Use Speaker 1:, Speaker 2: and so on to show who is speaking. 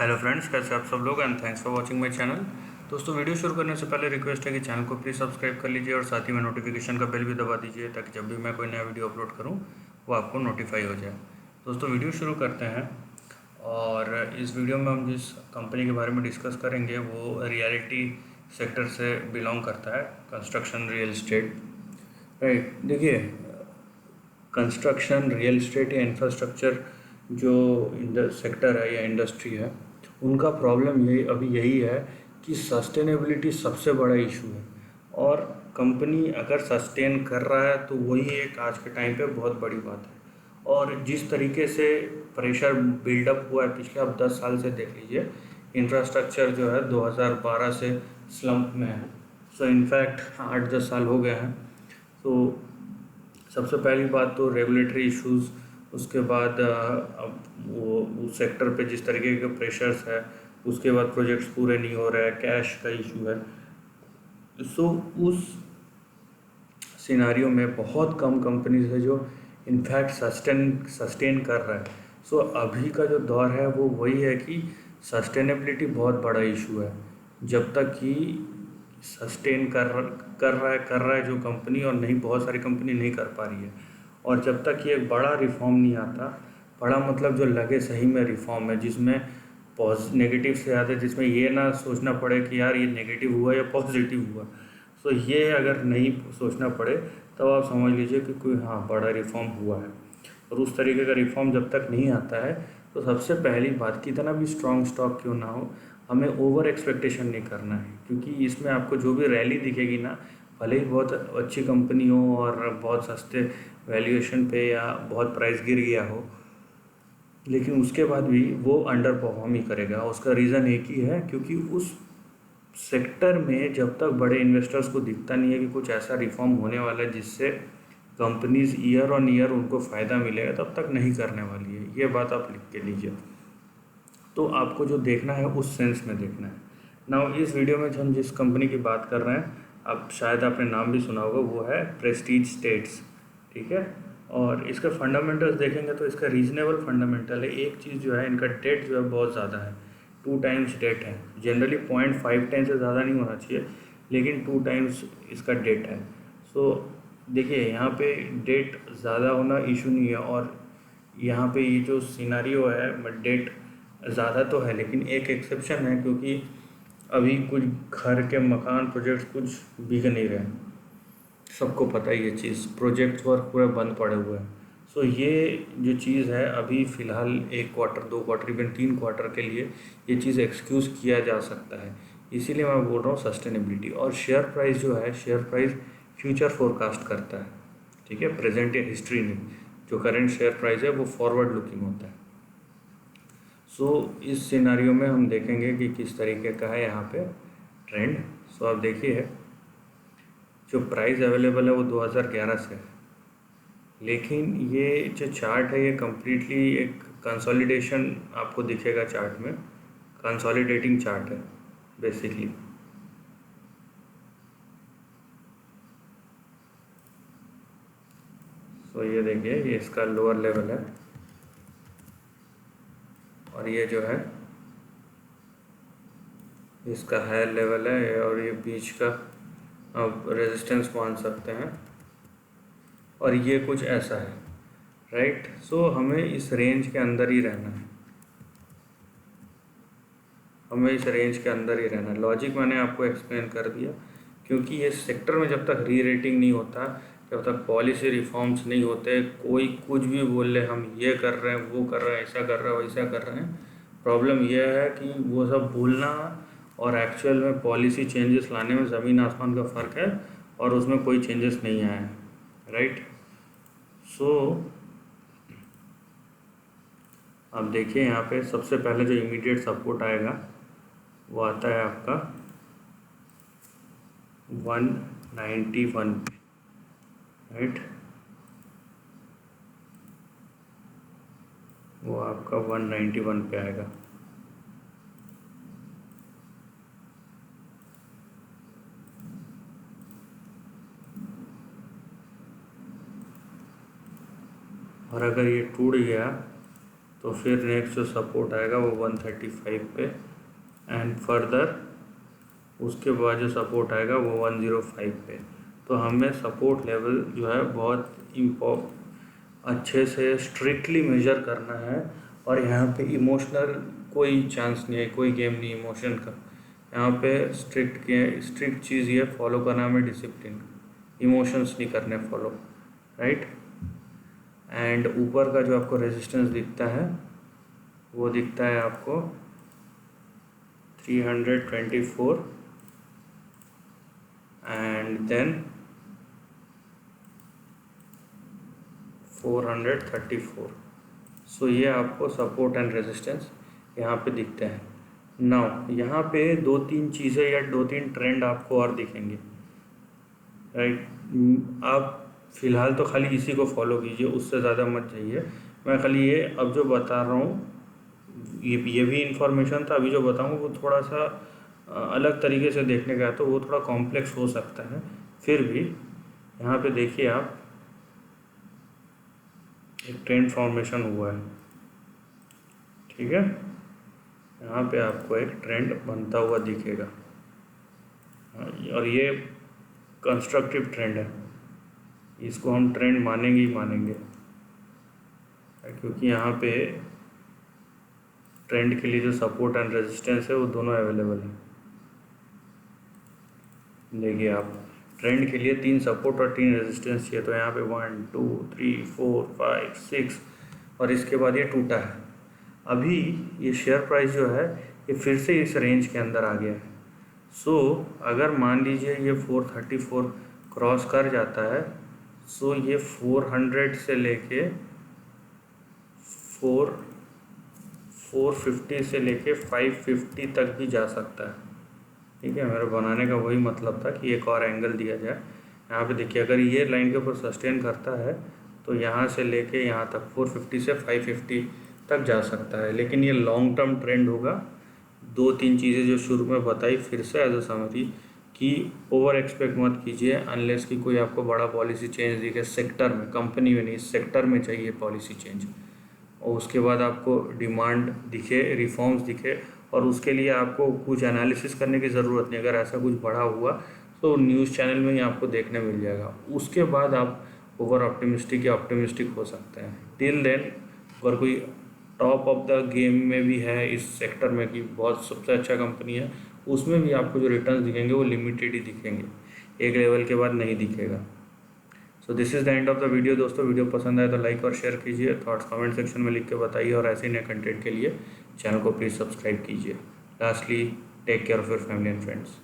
Speaker 1: Hello friends, कैसे आप सब लोग and thanks for watching my channel. दोस्तों, वीडियो शुरू करने से पहले रिक्वेस्ट है कि चैनल को प्लीज़ सब्सक्राइब कर लीजिए और साथ ही में नोटिफिकेशन का बेल भी दबा दीजिए ताकि जब भी मैं कोई नया वीडियो अपलोड करूं वो आपको नोटिफाई हो जाए। दोस्तों, वीडियो शुरू करते हैं। और इस वीडियो में हम जिस कंपनी के बारे में डिस्कस करेंगे वो रियलिटी सेक्टर से बिलोंग करता है, कंस्ट्रक्शन रियल इस्टेट। राइट, देखिए, कंस्ट्रक्शन रियल इस्टेट या इंफ्रास्ट्रक्चर जो सेक्टर है या इंडस्ट्री है, उनका प्रॉब्लम यही है कि सस्टेनेबिलिटी सबसे बड़ा इशू है। और कंपनी अगर सस्टेन कर रहा है तो वही एक आज के टाइम पे बहुत बड़ी बात है। और जिस तरीके से प्रेशर बिल्डअप हुआ है पिछले आप 10 साल से देख लीजिए, इंफ्रास्ट्रक्चर जो है 2012 से स्लम्प में है। सो इनफैक्ट 8-10 साल हो गए हैं। तो सबसे पहली बात तो रेगुलेटरी इश्यूज़, उसके बाद अब वो उस सेक्टर पे जिस तरीके के प्रेशर्स है, उसके बाद प्रोजेक्ट्स पूरे नहीं हो रहे हैं, कैश का इशू है। सो उस सिनारियो में बहुत कम कंपनीज है जो इनफैक्ट सस्टेन कर रहा है। सो अभी का जो दौर है वो वही है कि सस्टेनेबिलिटी बहुत बड़ा इशू है। जब तक कि सस्टेन कर रहा है जो कंपनी, और नहीं, बहुत सारी कंपनी नहीं कर पा रही है। और जब तक कि एक बड़ा रिफॉर्म नहीं आता, बड़ा मतलब जो लगे सही में रिफॉर्म है, जिसमें नेगेटिव से ज़्यादा, जिसमें ये ना सोचना पड़े कि यार ये नेगेटिव हुआ या पॉजिटिव हुआ। सो ये अगर नहीं सोचना पड़े तब आप समझ लीजिए कि कोई बड़ा रिफॉर्म हुआ है। और उस तरीके का रिफॉर्म जब तक नहीं आता है तो सबसे पहली बात, कितना भी स्ट्रॉन्ग स्टॉक क्यों ना हो, हमें ओवर एक्सपेक्टेशन नहीं करना है। क्योंकि इसमें आपको जो भी रैली दिखेगी ना, भले ही बहुत अच्छी कंपनी हो और बहुत सस्ते वैल्यूएशन पे या बहुत प्राइस गिर गया हो, लेकिन उसके बाद भी वो अंडर परफॉर्म ही करेगा। उसका रीज़न एक ही है, क्योंकि उस सेक्टर में जब तक बड़े इन्वेस्टर्स को दिखता नहीं है कि कुछ ऐसा रिफॉर्म होने वाला है जिससे कंपनीज ईयर ऑन ईयर उनको फ़ायदा मिलेगा, तब तक नहीं करने वाली है। ये बात आप लिख के लीजिए। तो आपको जो देखना है उस सेंस में देखना है। नाउ इस वीडियो में जो हम जिस कंपनी की बात कर रहे हैं, आप शायद आपने नाम भी सुना होगा, वो है प्रेस्टीज स्टेट्स। ठीक है। और इसके फंडामेंटल्स देखेंगे तो इसका रीजनेबल फंडामेंटल है। एक चीज़ जो है, इनका डेट जो है बहुत ज़्यादा है, 2 टाइम्स डेट है। जनरली 0.5 टाइम से ज़्यादा नहीं होना चाहिए, लेकिन 2 टाइम्स इसका डेट है। सो देखिए, यहाँ पे डेट ज़्यादा होना इशू नहीं है। और यहाँ पे ये जो सिनारियो है, डेट ज़्यादा तो है लेकिन एक एक्सेप्शन है, क्योंकि अभी कुछ घर के मकान प्रोजेक्ट्स कुछ बिक नहीं रहे हैं। सबको पता है ये चीज़, प्रोजेक्ट वर्क पूरे बंद पड़े हुए हैं। सो ये जो चीज़ है, अभी फ़िलहाल 1 क्वार्टर, 2 क्वार्टर, इवन 3 क्वार्टर के लिए ये चीज़ एक्सक्यूज़ किया जा सकता है। इसीलिए मैं बोल रहा हूँ सस्टेनेबिलिटी। और शेयर प्राइस जो है, शेयर प्राइस फ्यूचर फोरकास्ट करता है। ठीक है, प्रेजेंट या हिस्ट्री नहीं। जो करेंट शेयर प्राइस है वो फॉरवर्ड लुकिंग होता है। सो इस सिनारियो में हम देखेंगे कि किस तरीके का है यहाँ पे ट्रेंड। सो आप देखिए, जो प्राइस अवेलेबल है वो 2011 से है, लेकिन ये जो चार्ट है ये कम्प्लीटली एक कंसोलिडेशन आपको दिखेगा चार्ट में, कंसोलिडेटिंग चार्ट है बेसिकली। सो ये देखिए, ये इसका लोअर लेवल है और ये जो है इसका हायर लेवल है, और ये बीच का आप रेजिस्टेंस मान सकते हैं। और ये कुछ ऐसा है, राइट। सो हमें इस रेंज के अंदर ही रहना है, हमें इस रेंज के अंदर ही रहना है। लॉजिक मैंने आपको एक्सप्लेन कर दिया। क्योंकि ये सेक्टर में जब तक री रेटिंग नहीं होता, जब तक पॉलिसी रिफॉर्म्स नहीं होते, कोई कुछ भी बोल ले, हम ये कर रहे हैं, वो कर रहे हैं, ऐसा कर रहे हैं, वैसा कर रहे हैं। प्रॉब्लम यह है कि वो सब बोलना और एक्चुअल में पॉलिसी चेंजेस लाने में ज़मीन आसमान का फ़र्क है, और उसमें कोई चेंजेस नहीं आया है, राइट। सो अब देखिए, यहाँ पे सबसे पहले जो इमीडिएट सपोर्ट आएगा वो आता है आपका 191 पे, राइट। वो आपका 191 पे आएगा। और अगर ये टूट गया तो फिर नेक्स्ट जो सपोर्ट आएगा वो 135 पे, एंड फर्दर उसके बाद जो सपोर्ट आएगा वो 105 पे। तो हमें सपोर्ट लेवल जो है बहुत अच्छे से स्ट्रिक्टली मेजर करना है, और यहाँ पे इमोशनल कोई चांस नहीं है, कोई गेम नहीं इमोशन का। यहाँ पे स्ट्रिक्ट चीज़ ये फॉलो करना हमें, डिसिप्लिन, इमोशंस नहीं करने फॉलो, राइट। एंड ऊपर का जो आपको रेजिस्टेंस दिखता है वो दिखता है आपको 324 एंड देन 434। सो ये आपको सपोर्ट एंड रेजिस्टेंस यहाँ पे दिखते हैं। नाउ यहाँ पे 2-3 चीज़ें या 2-3 ट्रेंड आपको और दिखेंगे, राइट। आप फ़िलहाल तो खाली इसी को फॉलो कीजिए, उससे ज़्यादा मत जाइए। मैं खाली ये अब जो बता रहा हूँ ये भी इन्फॉर्मेशन था, अभी जो बताऊँ वो थोड़ा सा अलग तरीके से देखने का है, तो वो थोड़ा कॉम्प्लेक्स हो सकता है। फिर भी यहाँ पे देखिए आप, एक ट्रेंड फॉर्मेशन हुआ है, ठीक है। यहाँ पे आपको एक ट्रेंड बनता हुआ दिखेगा, और ये कंस्ट्रक्टिव ट्रेंड है, इसको हम ट्रेंड मानेंगे ही मानेंगे, क्योंकि यहाँ पे ट्रेंड के लिए जो सपोर्ट एंड रेजिस्टेंस है वो दोनों अवेलेबल है। देखिए आप, ट्रेंड के लिए 3 सपोर्ट और 3 रेजिस्टेंस चाहिए, तो यहाँ पे 1 2 3 4 5 6, और इसके बाद ये टूटा है। अभी ये शेयर प्राइस जो है ये फिर से इस रेंज के अंदर आ गया है। सो अगर मान लीजिए ये 434 क्रॉस कर जाता है, सो ये 400 से लेके 450 से लेके 550 तक भी जा सकता है, ठीक है। मेरे बनाने का वही मतलब था कि एक और एंगल दिया जाए। यहाँ पे देखिए, अगर ये लाइन के ऊपर सस्टेन करता है तो यहाँ से लेके यहाँ तक 450 से 550 तक जा सकता है, लेकिन ये लॉन्ग टर्म ट्रेंड होगा। 2-3 चीज़ें जो शुरू में बताई फिर से एज अ समरी, कि ओवर एक्सपेक्ट मत कीजिए अनलेस कि कोई आपको बड़ा पॉलिसी चेंज दिखे सेक्टर में, कंपनी में नहीं, सेक्टर में चाहिए पॉलिसी चेंज, और उसके बाद आपको डिमांड दिखे, रिफॉर्म्स दिखे, और उसके लिए आपको कुछ एनालिसिस करने की ज़रूरत नहीं। अगर ऐसा कुछ बड़ा हुआ तो न्यूज़ चैनल में ही आपको देखने मिल जाएगा, उसके बाद आप ओवर ऑप्टिमिस्टिक या ऑप्टिमिस्टिक हो सकते हैं। टिल देन अगर कोई टॉप ऑफ द गेम में भी है इस सेक्टर में कि बहुत सबसे अच्छा कंपनी है, उसमें भी आपको जो रिटर्न्स दिखेंगे वो लिमिटेड ही दिखेंगे, एक लेवल के बाद नहीं दिखेगा। So this is the end of the video दोस्तों। वीडियो पसंद आए तो लाइक और शेयर कीजिए, थॉट्स कमेंट सेक्शन में लिख के बताइए, और ऐसे नए कंटेंट के लिए चैनल को प्लीज़ सब्सक्राइब कीजिए। Lastly, take care of your family and friends.